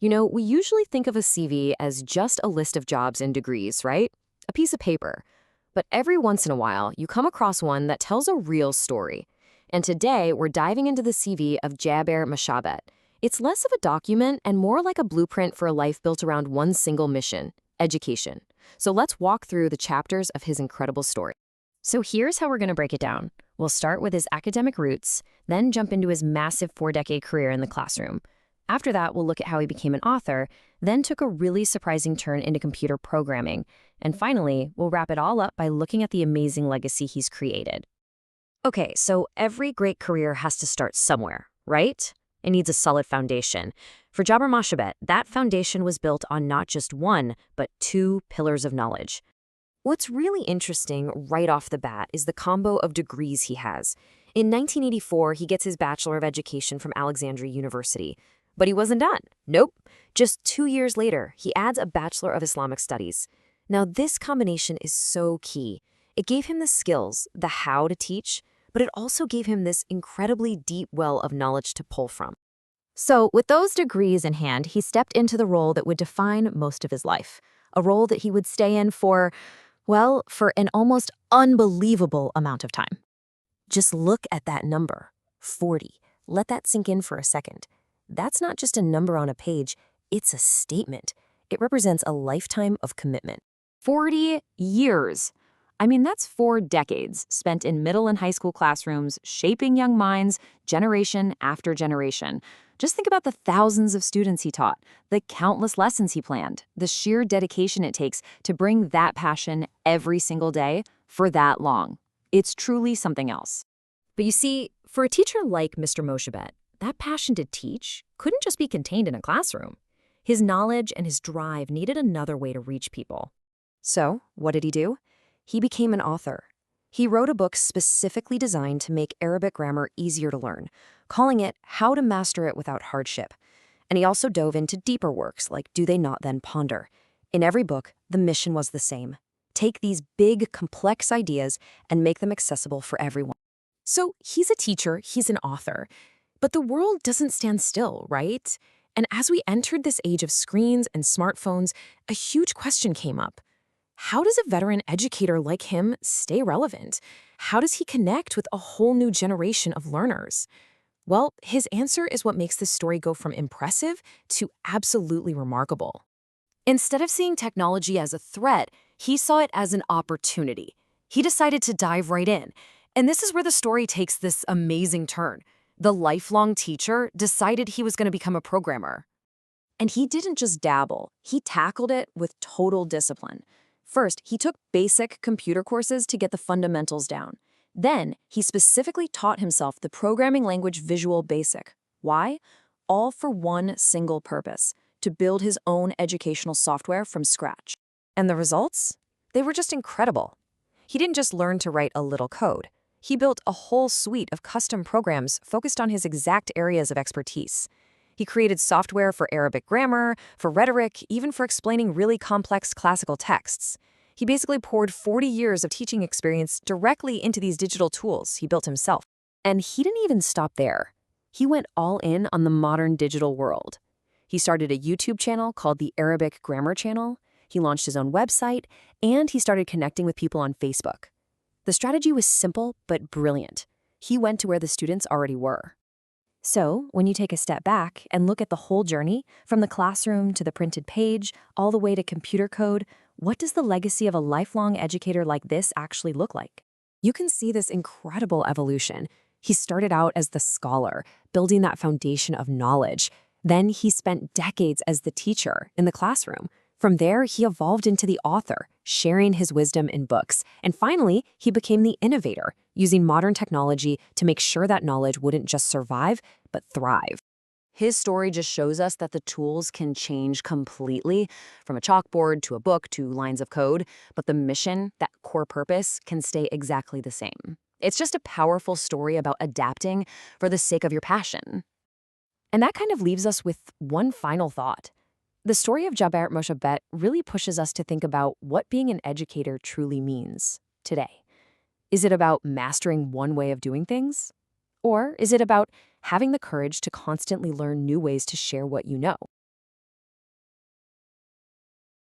We usually think of a CV as just a list of jobs and degrees, right? A piece of paper. But every once in a while, you come across one that tells a real story. And today, we're diving into the CV of Jabber Mashaabat. It's less of a document and more like a blueprint for a life built around one single mission: education. So let's walk through the chapters of his incredible story. So here's how we're going to break it down. We'll start with his academic roots, then jump into his massive 4-decade career in the classroom. After that, we'll look at how he became an author, then took a really surprising turn into computer programming. And finally, we'll wrap it all up by looking at the amazing legacy he's created. Okay, so every great career has to start somewhere, right? It needs a solid foundation. For Jabber Mashaabat, that foundation was built on not just one, but 2 pillars of knowledge. What's really interesting right off the bat is the combo of degrees he has. In 1984, he gets his Bachelor of Education from Alexandria University. But he wasn't done. Nope. Just 2 years later, he adds a Bachelor of Islamic Studies. Now, this combination is so key. It gave him the skills, the how to teach, but it also gave him this incredibly deep well of knowledge to pull from. So, with those degrees in hand, he stepped into the role that would define most of his life. A role that he would stay in for an almost unbelievable amount of time. Just look at that number, 40. Let that sink in for a second. That's not just a number on a page, it's a statement. It represents a lifetime of commitment. 40 years. I mean, that's 4 decades spent in middle and high school classrooms, shaping young minds, generation after generation. Just think about the thousands of students he taught, the countless lessons he planned, the sheer dedication it takes to bring that passion every single day for that long. It's truly something else. But you see, for a teacher like Mr. Mashaabat, that passion to teach couldn't just be contained in a classroom. His knowledge and his drive needed another way to reach people. So, what did he do? He became an author. He wrote a book specifically designed to make Arabic grammar easier to learn, calling it How to Master It Without Hardship. And he also dove into deeper works like Do They Not Then Ponder. In every book, the mission was the same: take these big, complex ideas and make them accessible for everyone. So, he's a teacher, he's an author. But the world doesn't stand still, right? And as we entered this age of screens and smartphones, a huge question came up. How does a veteran educator like him stay relevant? How does he connect with a whole new generation of learners? Well, his answer is what makes this story go from impressive to absolutely remarkable. Instead of seeing technology as a threat, he saw it as an opportunity. He decided to dive right in. And this is where the story takes this amazing turn. The lifelong teacher decided he was going to become a programmer. And he didn't just dabble, he tackled it with total discipline. First, he took basic computer courses to get the fundamentals down. Then, he specifically taught himself the programming language Visual Basic. Why? All for one single purpose: to build his own educational software from scratch. And the results? They were just incredible. He didn't just learn to write a little code. He built a whole suite of custom programs focused on his exact areas of expertise. He created software for Arabic grammar, for rhetoric, even for explaining really complex classical texts. He basically poured 40 years of teaching experience directly into these digital tools he built himself. And he didn't even stop there. He went all in on the modern digital world. He started a YouTube channel called the Arabic Grammar Channel. He launched his own website, and he started connecting with people on Facebook. The strategy was simple but brilliant. He went to where the students already were. So, when you take a step back and look at the whole journey, from the classroom to the printed page, all the way to computer code, what does the legacy of a lifelong educator like this actually look like? You can see this incredible evolution. He started out as the scholar, building that foundation of knowledge. Then he spent decades as the teacher in the classroom. From there, he evolved into the author, sharing his wisdom in books. And finally, he became the innovator, using modern technology to make sure that knowledge wouldn't just survive, but thrive. His story just shows us that the tools can change completely, from a chalkboard to a book to lines of code, but the mission, that core purpose, can stay exactly the same. It's just a powerful story about adapting for the sake of your passion. And that kind of leaves us with one final thought. The story of Jabber Mashaabat really pushes us to think about what being an educator truly means today. Is it about mastering one way of doing things? Or is it about having the courage to constantly learn new ways to share what you know?